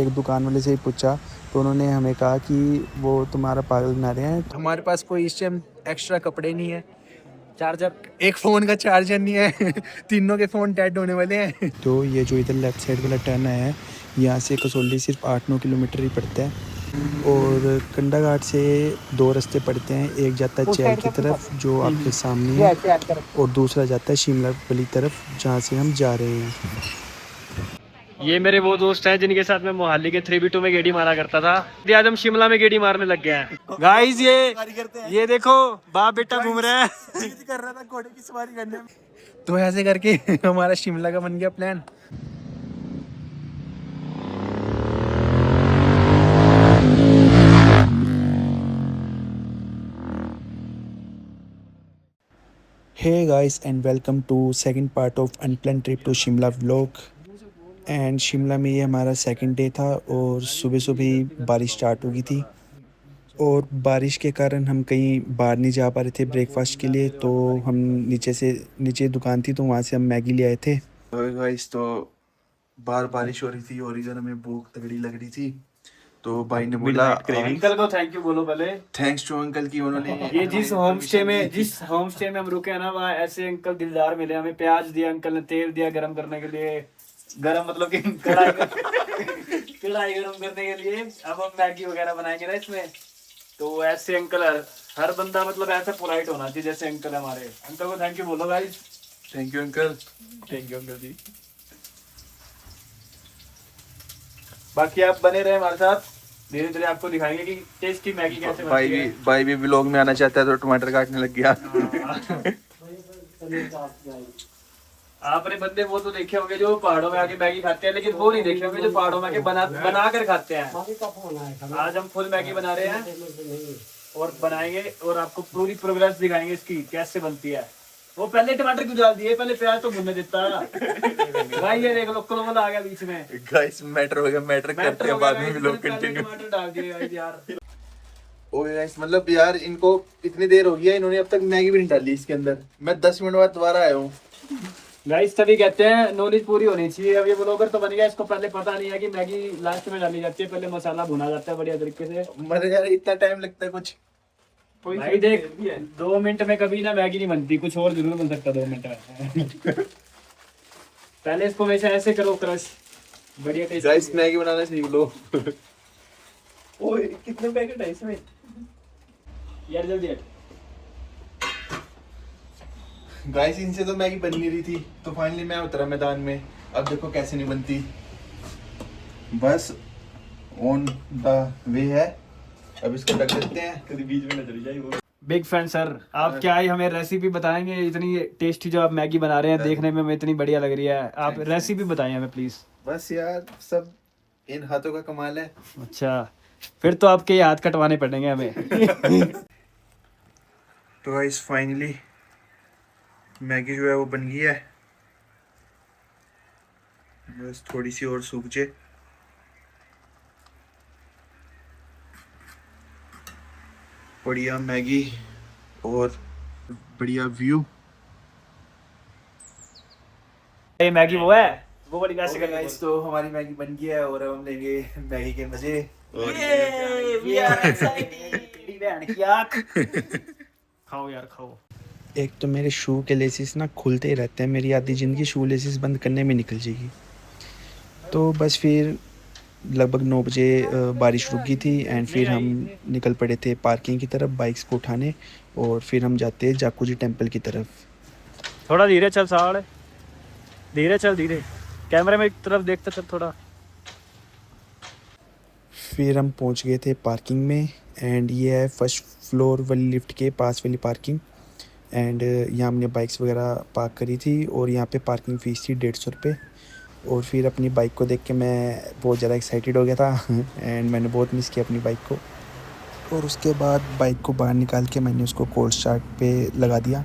एक दुकान वाले से ही पूछा तो उन्होंने हमें कहा कि वो तुम्हारा पागल बना रहे हैं। हमारे पास कोई इस टाइम एक्स्ट्रा कपड़े नहीं है, चार्जर, एक फ़ोन का चार्जर नहीं है तीनों के फ़ोन डेड होने वाले हैं। तो ये जो इधर लेफ़्ट साइड वाला टर्न है, यहाँ से कसौली सिर्फ 8-9 किलोमीटर ही पड़ता है और कंडा घाट से 2 रास्ते पड़ते हैं। एक जाता है चैल की तरफ जो आपके सामने है और दूसरा जाता है शिमला वाली तरफ जहाँ से हम जा रहे हैं। ये मेरे वो दोस्त हैं जिनके साथ मैं मोहाली के 3v2 में गेड़ी मारा करता था। आज हम शिमला में गेड़ी मारने लग गए हैं। गाइस ये देखो बाप बेटा घूम रहे हैं कर रहा था घोड़े की सवारी करने में। तो ऐसे करके हमारा शिमला का बन गया plan. Hey guys and welcome to second part of unplanned trip to Shimla vlog। And Shimla में ये हमारा सेकंड डे था और सुबह सुबह ही बारिश स्टार्ट हो गई थी और बारिश के कारण हम कहीं बाहर नहीं जा पा रहे थे ब्रेकफास्ट के लिए। तो हम नीचे दुकान थी तो वहाँ से हम मैगी ले आए थे। गाइस तो बाहर बारिश हो रही थी और इधर हमें भूख तगड़ी लग रही थी तो भाई ने बोला अंकल को थैंक यू बोलो पहले। थैंक्स टू अंकल की उन्होंने ये जिस होम स्टे में हम रुके हैं ना, वहाँ ऐसे अंकल दिलदार मिले। हमें प्याज दिया अंकल ने, तेल दिया गरम करने के लिए, गरम मतलब कि कढ़ाई गरम करने के लिए। अब हम मैगी वगैरह बनाएंगे ना इसमें, तो ऐसे अंकल हर बंदा मतलब ऐसा पोलाइट होना चाहिए जैसे अंकल हमारे। अंकल को थैंक यू बोलो guys. Thank you uncle. Thank you uncle ji. बाकी आप बने रहे हमारे साथ, धीरे धीरे आपको दिखाएंगे कि टेस्टी मैगी कैसे बनती है। भाई भी व्लॉग में आना चाहता है तो टमाटर काटने लग गया। आपने बंदे वो तो देखे होंगे जो पहाड़ों में आके मैगी खाते हैं, लेकिन वो नहीं देखे होंगे जो पहाड़ों में आके बना कर खाते हैं। आज हम फुल मैगी बना रहे हैं और बनाएंगे और आपको पूरी प्रोग्रेस दिखाएंगे इसकी कैसे बनती है। वो पहले टमाटर क्यों डाल दिए, पहले प्याज तो भुनने देता भाई। ये देख लो कलोमल आ गया बीच में। गाइस मैटर हो गया, मैटर करते हैं बाद में व्लॉग कंटिन्यू। टमाटर डाल दिए गाइस यार। ओके गाइस मतलब यार इनको इतनी देर हो गई है, इन्होंने अब तक मैगी भी नहीं डाली इसके अंदर। मैं 10 मिनट बाद दोबारा आया हूँ। गाइस तभी कहते हैं नॉलेज पूरी होनी चाहिए। अब ये ब्लॉगर तो बन गया, इसको पहले पता नहीं है कि मैगी लास्ट में डाली जाती है, पहले मसाला भुना जाता है बढ़िया तरीके से। मरे यार इतना टाइम लगता है कुछ। भाई देख 2 मिनट में कभी ना मैगी नहीं बनती, कुछ और जरूर बन सकता 2 मिनट में। पहले इसको वैसे ऐसे करो क्रश, बढ़िया टेस्ट। गाइस मैगी बनाना सीख लो। ओए कितने पैकेट है इसमें यार, जल्दी हट। गाइस इनसे तो मैगी बन नहीं रही थी तो फाइनली मैं उतरा मैदान में। अब देखो कैसे नहीं बनती, बस ऑन द वे है। अब इसको ढक देते हैं, कभी बीच में न चली जाए वो। बिग फैन सर, आप क्या ही हमें रेसिपी बताएंगे। इतनी टेस्टी जो आप मैगी बना रहे हैं देखने में हमें इतनी बढ़िया लग रही है। आप रेसिपी बताएं हमें प्लीज। बस यार सब इन हाथों का कमाल है। अच्छा फिर तो आपके ये हाथ कटवाने पड़ेंगे हमें। तो गाइस फाइनली मैगी जो है वो बन गई है, बस थोड़ी सी और सूख जाए। बढ़िया मैगी और बढ़िया व्यू। ये मैगी वो है, वो वाली कैसे करनी है? गाइस तो हमारी मैगी बन गई है और अब हम लेंगे मैगी के मजे। और खाओ यार खाओ। एक तो मेरे शू के लेसिस ना खुलते ही रहते हैं, मेरी आधी ज़िंदगी शू लेसिस बंद करने में निकल जाएगी। तो बस फिर लगभग 9 बजे बारिश रुक गई थी एंड फिर हम निकल पड़े थे पार्किंग की तरफ बाइक्स को उठाने और फिर हम जाते हैं जाकुजी टेम्पल की तरफ। थोड़ा धीरे चल साड़, धीरे चल, धीरे कैमरे में एक तरफ देखता चल थोड़ा। फिर हम पहुंच गए थे पार्किंग में एंड ये है फर्स्ट फ्लोर वाली लिफ्ट के पास वाली पार्किंग। एंड यहाँ हमने बाइक्स वगैरह पार्क करी थी और यहाँ पे पार्किंग फ़ीस थी 150 रुपये। और फिर अपनी बाइक को देख के मैं बहुत ज़्यादा एक्साइटेड हो गया था एंड मैंने बहुत मिस किया अपनी बाइक को। और उसके बाद बाइक को बाहर निकाल के मैंने उसको कोल्ड स्टार्ट पे लगा दिया।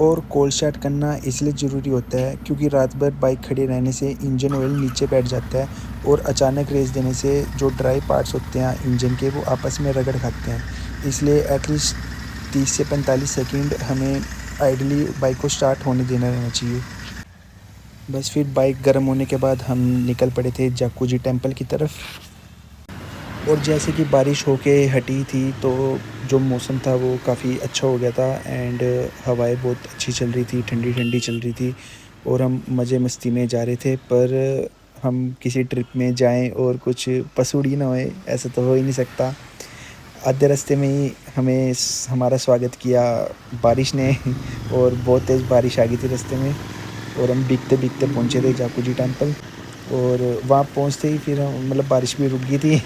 और कोल्ड स्टार्ट करना इसलिए ज़रूरी होता है क्योंकि रात भर बाइक खड़ी रहने से इंजन ऑयल नीचे बैठ जाता है और अचानक रेस देने से जो ड्राई पार्ट्स होते हैं इंजन के वो आपस में रगड़ खाते हैं। इसलिए एटलीस्ट 30 से 45 सेकंड हमें आइडली बाइक को स्टार्ट होने देना रहना चाहिए। बस फिर बाइक गर्म होने के बाद हम निकल पड़े थे जाकुजी टेम्पल की तरफ। और जैसे कि बारिश होके हटी थी तो जो मौसम था वो काफ़ी अच्छा हो गया था एंड हवाएं बहुत अच्छी चल रही थी, ठंडी ठंडी चल रही थी और हम मज़े मस्ती में जा रहे थे। पर हम किसी ट्रिप में जाएं और कुछ पसूड़ी ना होए, ऐसा तो हो ही नहीं सकता। आधे रास्ते में ही हमारा स्वागत किया बारिश ने और बहुत तेज़ बारिश आ गई थी रास्ते में और हम भीगते भीगते पहुँचे थे जाकुजी टेम्पल। और वहाँ पहुँचते ही फिर मतलब बारिश भी रुक गई थी।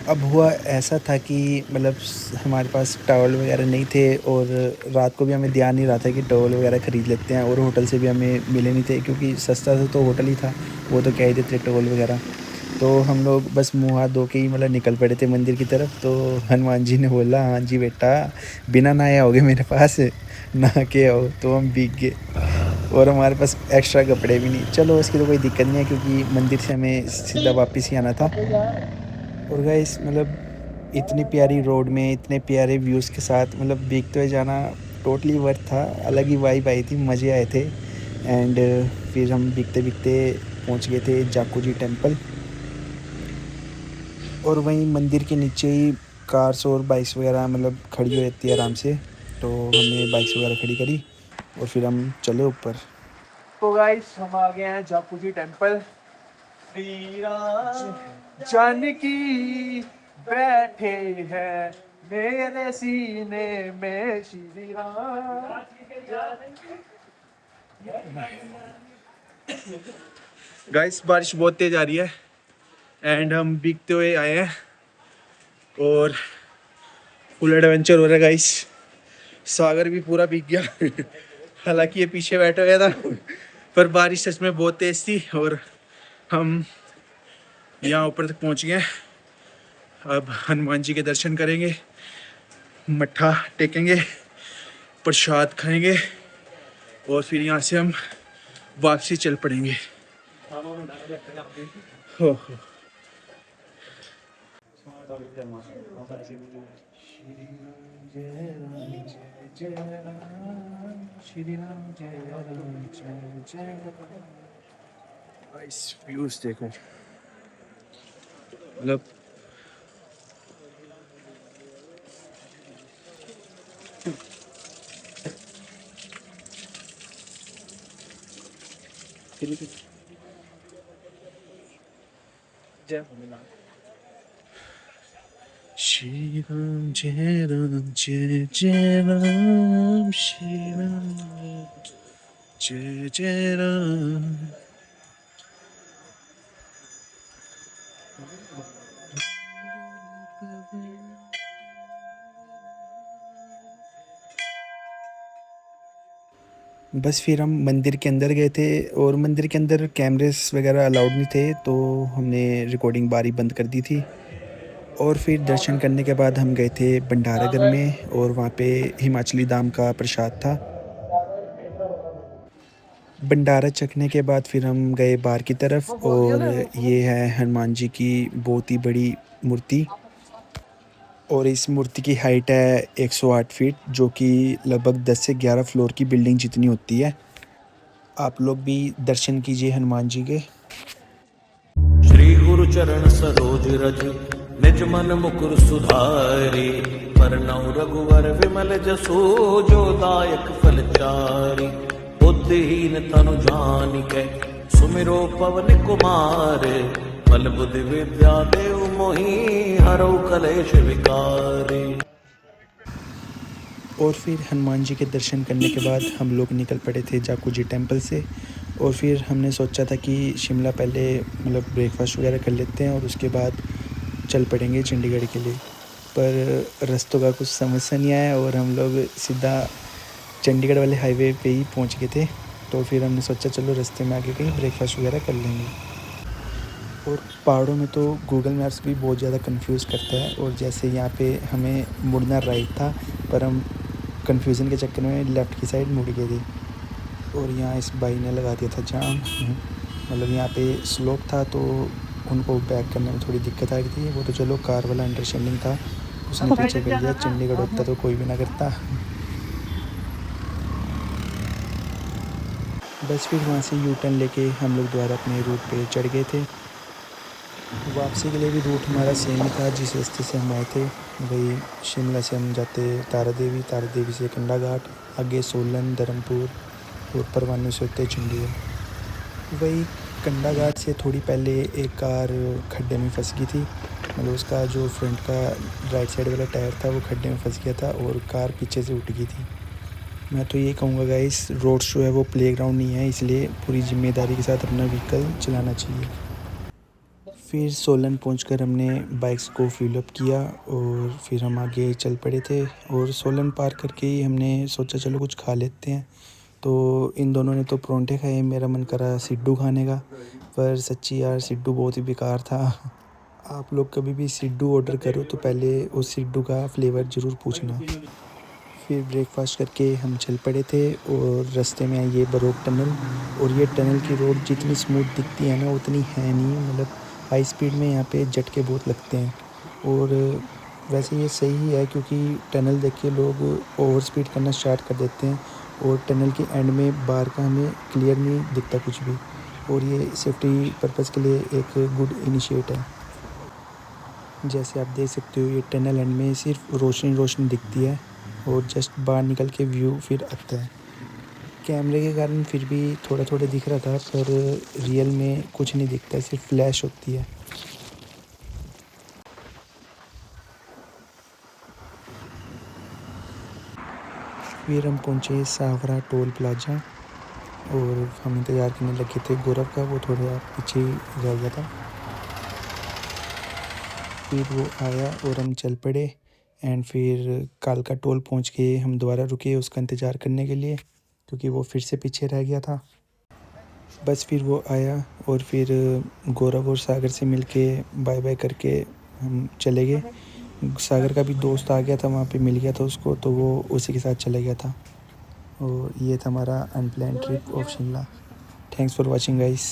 अब हुआ ऐसा था कि मतलब हमारे पास टॉवल वगैरह नहीं थे और रात को भी हमें ध्यान नहीं रहा था कि टॉवल वगैरह ख़रीद लेते हैं, और होटल से भी हमें मिले नहीं थे क्योंकि सस्ता था तो होटल ही था, वो तो कह ही देते टॉवल वगैरह। तो हम लोग बस मुँह हाथ धो के ही मतलब निकल पड़े थे मंदिर की तरफ। तो हनुमान जी ने बोला, हाँ जी बेटा बिना नहाए आओगे मेरे पास, नहा के आओ। तो हम भीग गए और हमारे पास एक्स्ट्रा कपड़े भी नहीं। चलो उसकी तो कोई दिक्कत नहीं है क्योंकि मंदिर से हमें सीधा वापस ही आना था। और गाइस मतलब इतनी प्यारी रोड में इतने प्यारे व्यूज़ के साथ मतलब भीगते हुए जाना टोटली वर्थ था। अलग ही वाइब आई थी, मज़े आए थे। एंड फिर हम भीगते भीगते पहुंच गए थे जाकुजी टेम्पल। और वहीं मंदिर के नीचे ही कार्स और बाइक्स वगैरह मतलब खड़ी हो जाती है आराम से। तो हमने बाइक्स वगैरह खड़ी करी और फिर हम चले ऊपर। तो गाइस हम आ गए हैं जाकुजी टेम्पल। श्री राम जानकी बैठे हैं मेरे सीने में, श्री राम। गाइस बारिश बहुत तेज आ रही है एंड हम भीगते हुए आए हैं और फुल एडवेंचर हो रहा है गाइस। सागर भी पूरा भीग गया हालांकि ये पीछे बैठा हुआ था, पर बारिश सच में बहुत तेज थी और हम यहाँ ऊपर तक पहुँच गए। अब हनुमान जी के दर्शन करेंगे, मत्था टेकेंगे, प्रसाद खाएंगे और फिर यहाँ से हम वापसी चल पड़ेंगे। हो इस व्यूज देखो मतलब श्री राम जय राम जय जय राम, श्री राम जय जय राम। बस फिर हम मंदिर के अंदर गए थे और मंदिर के अंदर कैमरेस वगैरह अलाउड नहीं थे तो हमने रिकॉर्डिंग बारी बंद कर दी थी। और फिर दर्शन करने के बाद हम गए थे भंडारागढ़ में और वहाँ पे हिमाचली धाम का प्रसाद था। भंडारा चखने के बाद फिर हम गए बाहर की तरफ और ये है हनुमान जी की बहुत ही बड़ी मूर्ति। और इस मूर्ति की हाइट है 108 फीट, जो कि लगभग 10 से 11 फ्लोर की बिल्डिंग जितनी होती है। आप लोग भी दर्शन कीजिए हनुमान जी के। श्री गुरु चरण सरोज रज निज मन मुकुर सुधारी, बरनउँ रघुवर विमल जसु जो दायक फल चारि। बुद्धिहीन तनु जानिके सुमिरो पवन कुमार, बल बुद्धि विद्या देव मोहि हरौ कलेश विकारी। और फिर हनुमान जी के दर्शन करने के बाद हम लोग निकल पड़े थे जाकुजी टेम्पल से। और फिर हमने सोचा था कि शिमला पहले मतलब ब्रेकफास्ट वगैरह कर लेते हैं और उसके बाद चल पड़ेंगे चंडीगढ़ के लिए। पर रास्तों का कुछ समझ से नहीं आया और हम लोग सीधा चंडीगढ़ वाले हाईवे पे ही पहुंच गए थे। तो फिर हमने सोचा चलो रास्ते में आके कहीं ब्रेकफास्ट वगैरह कर लेंगे। और पहाड़ों में तो गूगल मैप्स भी बहुत ज़्यादा कंफ्यूज करता है। और जैसे यहाँ पे हमें मुड़ना राइट था पर हम कंफ्यूजन के चक्कर में लेफ़्ट की साइड मुड़ गए थे और यहाँ इस भाई ने लगा दिया था जाम। मतलब यहाँ पे स्लोप था तो उनको बैक करने में थोड़ी दिक्कत आ रही थी। वो तो चलो कार वाला अंडरस्टैंडिंग था, उसने पीछे कर दिया। चंडीगढ़ होता तो कोई भी ना करता। बस फिर वहाँ से यू टर्न लेके हम लोग दोबारा अपने रूट पे चढ़ गए थे। वापसी के लिए भी रूट हमारा सेम ही था जिस रास्ते से हम आए थे। वही शिमला से हम जाते तारा देवी से कंडा घाट, आगे सोलन, धर्मपुर और परवाणू से होते चंडीगढ़। वही कंडा घाट से थोड़ी पहले एक कार खड्डे में फंस गई थी, मतलब उसका जो फ्रंट का राइट साइड वाला टायर था वो खड्डे में फंस गया था और कार पीछे से उठ गई थी। मैं तो ये कहूँगा गाइस, रोड शो है वो प्लेग्राउंड नहीं है, इसलिए पूरी जिम्मेदारी के साथ अपना व्हीकल चलाना चाहिए। फिर सोलन पहुंचकर हमने बाइक्स को फिल अप किया और फिर हम आगे चल पड़े थे। और सोलन पार करके ही हमने सोचा चलो कुछ खा लेते हैं। तो इन दोनों ने तो परोंठे खाए, मेरा मन करा सिड्डू खाने का, पर सच्ची यार सिड्डू बहुत ही बेकार था। आप लोग कभी भी सिड्डू ऑर्डर करो तो पहले उस सिड्डू का फ्लेवर ज़रूर पूछना। फिर ब्रेकफास्ट करके हम चल पड़े थे और रास्ते में आई ये बरोक टनल। और ये टनल की रोड जितनी स्मूथ दिखती है ना उतनी है नहीं, मतलब हाई स्पीड में यहाँ पे झटके बहुत लगते हैं। और वैसे ये सही है क्योंकि टनल देख के लोग ओवर स्पीड करना स्टार्ट कर देते हैं और टनल के एंड में बाहर का हमें क्लियर नहीं दिखता कुछ भी। और ये सेफ्टी पर्पज़ के लिए एक गुड इनिशिएट है। जैसे आप देख सकते हो ये टनल एंड में सिर्फ रोशनी दिखती है और जस्ट बाहर निकल के व्यू फिर आता है। कैमरे के कारण फिर भी थोड़ा दिख रहा था, पर रियल में कुछ नहीं दिखता, सिर्फ फ्लैश होती है। फिर हम पहुंचे सावरा टोल प्लाजा और हम इंतज़ार करने लगे थे गौरव का, वो थोड़ा पीछे रह गया था। फिर वो आया और हम चल पड़े एंड फिर कालका टोल पहुंच के हम दोबारा रुके उसका इंतज़ार करने के लिए क्योंकि वो फिर से पीछे रह गया था। बस फिर वो आया और फिर गौरव और सागर से मिलके बाय बाय करके हम चले गए। सागर का भी दोस्त आ गया था, वहाँ पे मिल गया था उसको, तो वो उसी के साथ चला गया था। और ये था हमारा unplanned trip of Shimla. Thanks for watching guys.